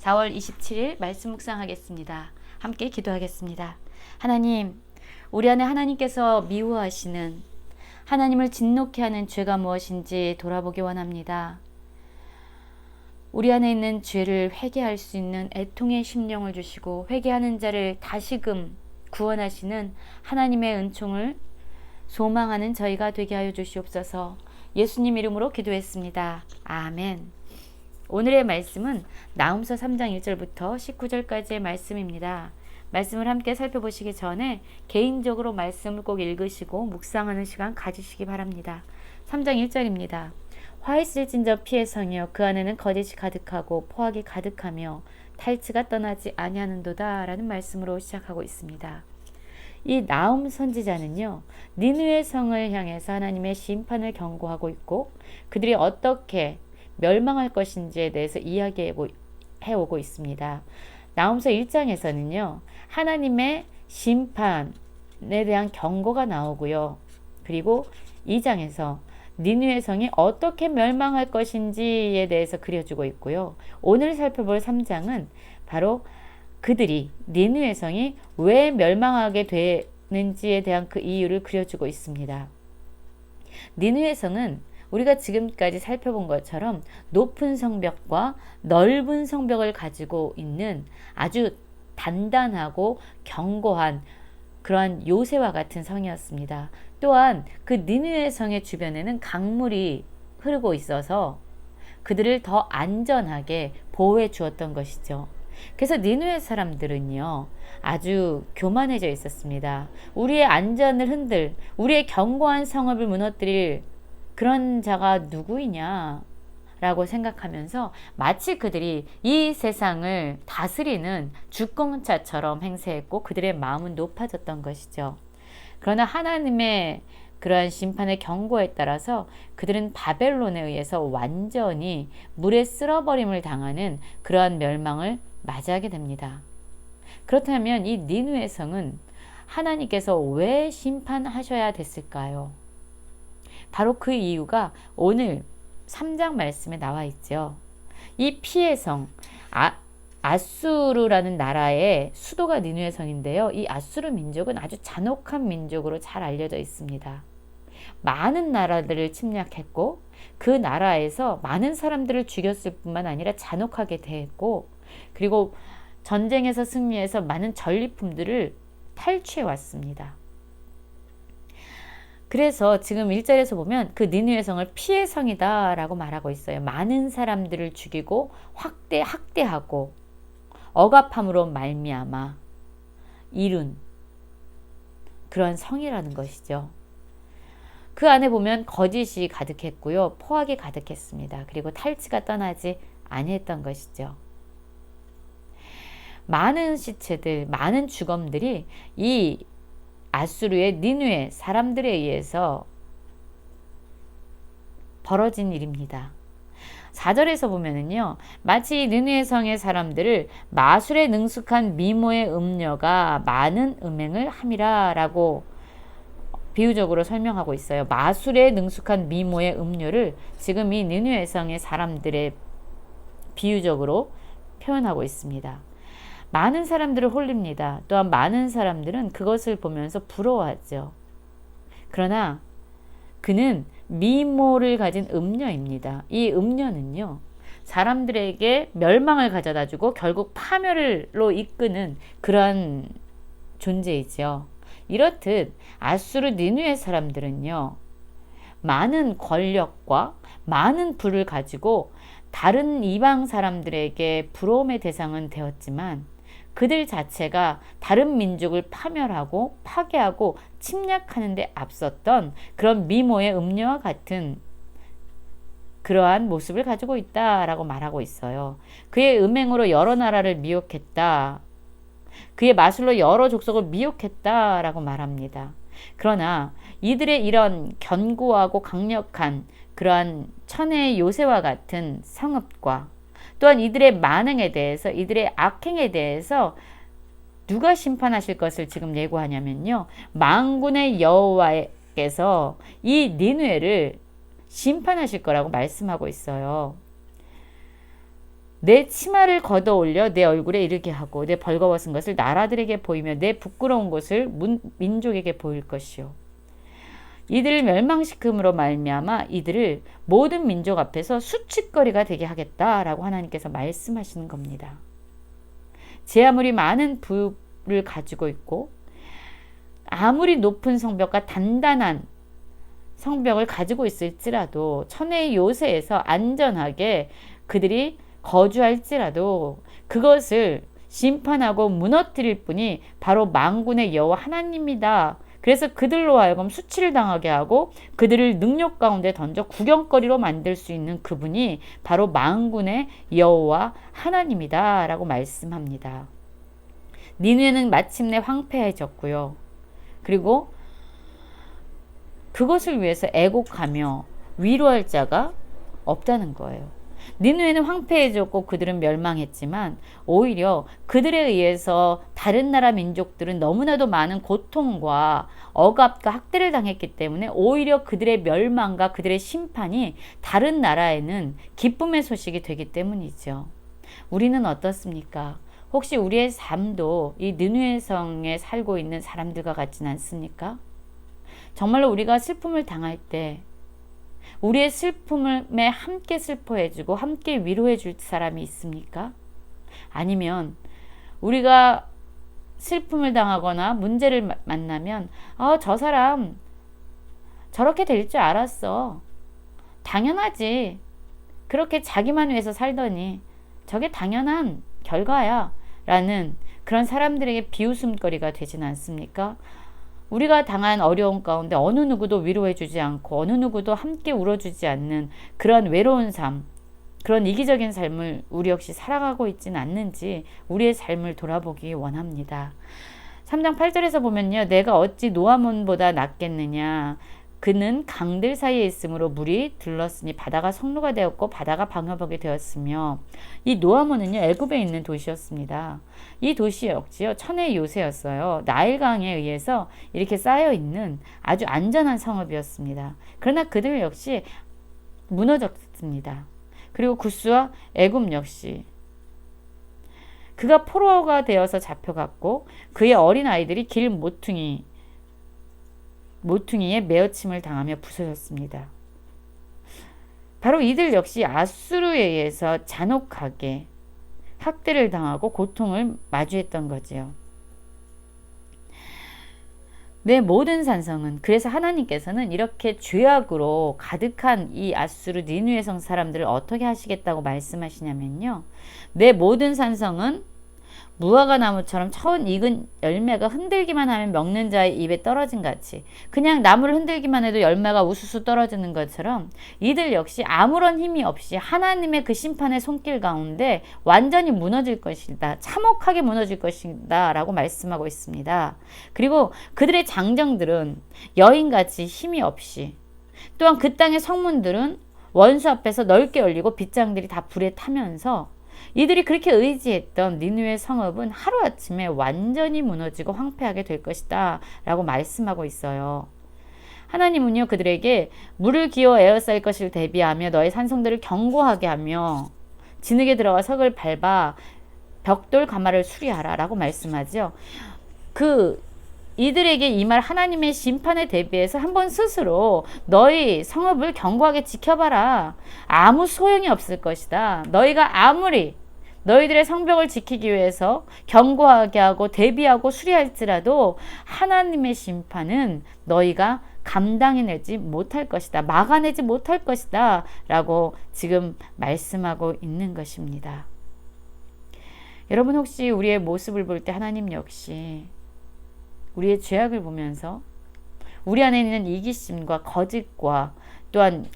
4월 27일 말씀 묵상하겠습니다. 함께 기도하겠습니다. 하나님, 우리 안에 하나님께서 미워하시는, 하나님을 진노케 하는 죄가 무엇인지 돌아보기 원합니다. 우리 안에 있는 죄를 회개할 수 있는 애통의 심령을 주시고 회개하는 자를 다시금 구원하시는 하나님의 은총을 소망하는 저희가 되게 하여 주시옵소서. 예수님 이름으로 기도했습니다. 아멘. 오늘의 말씀은 나훔서 3장 1절부터 19절까지의 말씀입니다. 말씀을 함께 살펴보시기 전에 개인적으로 말씀을 꼭 읽으시고 묵상하는 시간 가지시기 바랍니다. 3장 1절입니다. 화 있을진저 피의 성이여 그 안에는 거짓이 가득하고 포악이 가득하며 탈취가 떠나지 아니하는도다 라는 말씀으로 시작하고 있습니다. 이 나훔 선지자는요, 니느웨 성을 향해서 하나님의 심판을 경고하고 있고 그들이 어떻게 멸망할 것인지에 대해서 이야기해오고 있습니다. 나훔서 1장에서는요, 하나님의 심판에 대한 경고가 나오고요. 그리고 2장에서 니느웨 성이 어떻게 멸망할 것인지에 대해서 그려주고 있고요. 오늘 살펴볼 3장은 바로 그들이 니느웨 성이 왜 멸망하게 되는지에 대한 그 이유를 그려주고 있습니다. 니느웨 성은 우리가 지금까지 살펴본 것처럼 높은 성벽과 넓은 성벽을 가지고 있는 아주 단단하고 견고한 그러한 요새와 같은 성이었습니다. 또한 그 니느웨 성의 주변에는 강물이 흐르고 있어서 그들을 더 안전하게 보호해 주었던 것이죠. 그래서 니느웨 사람들은요, 아주 교만해져 있었습니다. 우리의 안전을 흔들, 우리의 견고한 성읍을 무너뜨릴 그런 자가 누구이냐 라고 생각하면서 마치 그들이 이 세상을 다스리는 주권자처럼 행세했고 그들의 마음은 높아졌던 것이죠. 그러나 하나님의 그러한 심판의 경고에 따라서 그들은 바벨론에 의해서 완전히 물에 쓸어버림을 당하는 그러한 멸망을 맞이하게 됩니다. 그렇다면 이 니느웨 성은 하나님께서 왜 심판하셔야 됐을까요? 바로 그 이유가 오늘 3장 말씀에 나와 있죠. 이 피의 성, 아수르라는 나라의 수도가 니느웨 성인데요. 이 아수르 민족은 아주 잔혹한 민족으로 잘 알려져 있습니다. 많은 나라들을 침략했고 그 나라에서 많은 사람들을 죽였을 뿐만 아니라 잔혹하게 대했고 그리고 전쟁에서 승리해서 많은 전리품들을 탈취해 왔습니다. 그래서 지금 1절에서 보면 그 니느웨 성을 피의 성이다 라고 말하고 있어요. 많은 사람들을 죽이고 학대하고 억압함으로 말미암아 이룬 그런 성이라는 것이죠. 그 안에 보면 거짓이 가득했고요. 포악이 가득했습니다. 그리고 탈취가 떠나지 아니했던 것이죠. 많은 시체들, 많은 주검들이 이 아수르의 니느웨 사람들에 의해서 벌어진 일입니다. 4절에서 보면은요, 마치 니느웨 성의 사람들을 마술에 능숙한 미모의 음녀가 많은 음행을 함이라 라고 비유적으로 설명하고 있어요. 마술에 능숙한 미모의 음녀를 지금 이 니느웨 성의 사람들의 비유적으로 표현하고 있습니다. 많은 사람들을 홀립니다. 또한 많은 사람들은 그것을 보면서 부러워하죠. 그러나 그는 미모를 가진 음녀입니다. 이 음녀는요, 사람들에게 멸망을 가져다 주고 결국 파멸로 이끄는 그런 존재이죠. 이렇듯 아수르 니느웨 사람들은요, 많은 권력과 많은 부를 가지고 다른 이방 사람들에게 부러움의 대상은 되었지만 그들 자체가 다른 민족을 파멸하고 파괴하고 침략하는 데 앞섰던 그런 미모의 음녀와 같은 그러한 모습을 가지고 있다라고 말하고 있어요. 그의 음행으로 여러 나라를 미혹했다. 그의 마술로 여러 족속을 미혹했다라고 말합니다. 그러나 이들의 이런 견고하고 강력한 그러한 천혜의 요새와 같은 성읍과 또한 이들의 만행에 대해서, 이들의 악행에 대해서 누가 심판하실 것을 지금 예고하냐면요, 만군의 여호와께서 이 니느웨를 심판하실 거라고 말씀하고 있어요. 내 치마를 걷어 올려 내 얼굴에 이르게 하고 내 벌거벗은 것을 나라들에게 보이며 내 부끄러운 것을 민족에게 보일 것이요. 이들을 멸망시킴으로 말미암아 이들을 모든 민족 앞에서 수치거리가 되게 하겠다라고 하나님께서 말씀하시는 겁니다. 제 아무리 많은 부를 가지고 있고 아무리 높은 성벽과 단단한 성벽을 가지고 있을지라도 천혜의 요새에서 안전하게 그들이 거주할지라도 그것을 심판하고 무너뜨릴 분이 바로 만군의 여호와 하나님이다. 그래서 그들로 하여금 수치를 당하게 하고 그들을 능력 가운데 던져 구경거리로 만들 수 있는 그분이 바로 만군의 여호와 하나님이다 라고 말씀합니다. 니느웨는 마침내 황폐해졌고요. 그리고 그것을 위해서 애곡하며 위로할 자가 없다는 거예요. 니느웨는 황폐해졌고 그들은 멸망했지만 오히려 그들에 의해서 다른 나라 민족들은 너무나도 많은 고통과 억압과 학대를 당했기 때문에 오히려 그들의 멸망과 그들의 심판이 다른 나라에는 기쁨의 소식이 되기 때문이죠. 우리는 어떻습니까? 혹시 우리의 삶도 이 느느웨 성에 살고 있는 사람들과 같지는 않습니까? 정말로 우리가 슬픔을 당할 때 우리의 슬픔에 함께 슬퍼해주고 함께 위로해줄 사람이 있습니까? 아니면 우리가 슬픔을 당하거나 문제를 만나면 저 사람 저렇게 될 줄 알았어. 당연하지. 그렇게 자기만 위해서 살더니 저게 당연한 결과야 라는 그런 사람들에게 비웃음거리가 되진 않습니까? 우리가 당한 어려움 가운데 어느 누구도 위로해주지 않고 어느 누구도 함께 울어주지 않는 그런 외로운 삶, 그런 이기적인 삶을 우리 역시 살아가고 있지는 않는지 우리의 삶을 돌아보기 원합니다. 3장 8절에서 보면요. 내가 어찌 노아몬보다 낫겠느냐. 그는 강들 사이에 있으므로 물이 들렀으니 바다가 성루가 되었고 바다가 방어벽이 되었으며 이 노아몬은요. 애굽에 있는 도시였습니다. 이 도시 역시요. 천혜의 요새였어요. 나일강에 의해서 이렇게 쌓여있는 아주 안전한 성읍이었습니다. 그러나 그들 역시 무너졌습니다. 그리고 구스와 애굽 역시 그가 포로가 되어서 잡혀갔고 그의 어린 아이들이 길 모퉁이에 메어침을 당하며 부서졌습니다. 바로 이들 역시 아수르에 의해서 잔혹하게 학대를 당하고 고통을 마주했던 거지요. 내 모든 산성은 그래서 하나님께서는 이렇게 죄악으로 가득한 이 아수르 니느웨 성 사람들을 어떻게 하시겠다고 말씀하시냐면요. 내 모든 산성은 무화과 나무처럼 처음 익은 열매가 흔들기만 하면 먹는 자의 입에 떨어진 같이 그냥 나무를 흔들기만 해도 열매가 우수수 떨어지는 것처럼 이들 역시 아무런 힘이 없이 하나님의 그 심판의 손길 가운데 완전히 무너질 것이다. 참혹하게 무너질 것이다 라고 말씀하고 있습니다. 그리고 그들의 장정들은 여인같이 힘이 없이 또한 그 땅의 성문들은 원수 앞에서 넓게 열리고 빗장들이 다 불에 타면서 이들이 그렇게 의지했던 니느웨 성읍은 하루아침에 완전히 무너지고 황폐하게 될 것이다 라고 말씀하고 있어요. 하나님은요 그들에게 물을 기어 에어싸일 것을 대비하며 너의 산성들을 견고하게 하며 진흙에 들어가 석을 밟아 벽돌 가마를 수리하라 라고 말씀하죠. 이들에게 이 말 하나님의 심판에 대비해서 한번 스스로 너희 성읍을 견고하게 지켜봐라. 아무 소용이 없을 것이다. 너희가 아무리 너희들의 성벽을 지키기 위해서 견고하게 하고 대비하고 수리할지라도 하나님의 심판은 너희가 감당해내지 못할 것이다. 막아내지 못할 것이다. 라고 지금 말씀하고 있는 것입니다. 여러분 혹시 우리의 모습을 볼 때 하나님 역시 우리의 죄악을 보면서 우리 안에 있는 이기심과 거짓과 또한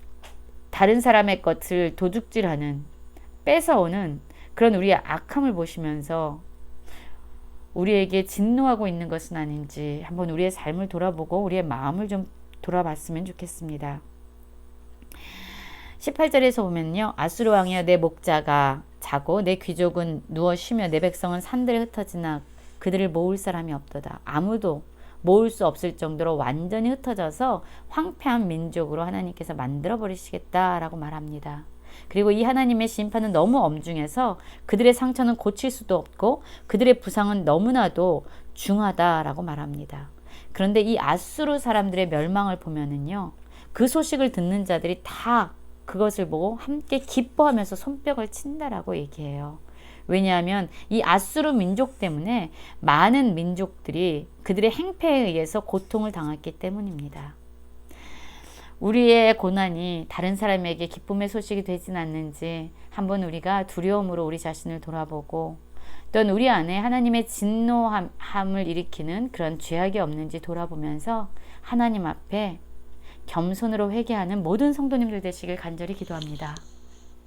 다른 사람의 것을 도둑질하는 뺏어오는 그런 우리의 악함을 보시면서 우리에게 진노하고 있는 것은 아닌지 한번 우리의 삶을 돌아보고 우리의 마음을 좀 돌아봤으면 좋겠습니다. 18절에서 보면요. 아수르 왕이여 내 목자가 자고 내 귀족은 누워 쉬며 내 백성은 산들에 흩어지나 그들을 모을 사람이 없도다. 아무도 모을 수 없을 정도로 완전히 흩어져서 황폐한 민족으로 하나님께서 만들어 버리시겠다라고 말합니다. 그리고 이 하나님의 심판은 너무 엄중해서 그들의 상처는 고칠 수도 없고 그들의 부상은 너무나도 중하다라고 말합니다. 그런데 이 아수르 사람들의 멸망을 보면은요, 그 소식을 듣는 자들이 다 그것을 보고 함께 기뻐하면서 손뼉을 친다라고 얘기해요. 왜냐하면 이 아수르 민족 때문에 많은 민족들이 그들의 행패에 의해서 고통을 당했기 때문입니다. 우리의 고난이 다른 사람에게 기쁨의 소식이 되진 않는지 한번 우리가 두려움으로 우리 자신을 돌아보고, 또는 우리 안에 하나님의 진노함을 일으키는 그런 죄악이 없는지 돌아보면서 하나님 앞에 겸손으로 회개하는 모든 성도님들 되시길 간절히 기도합니다.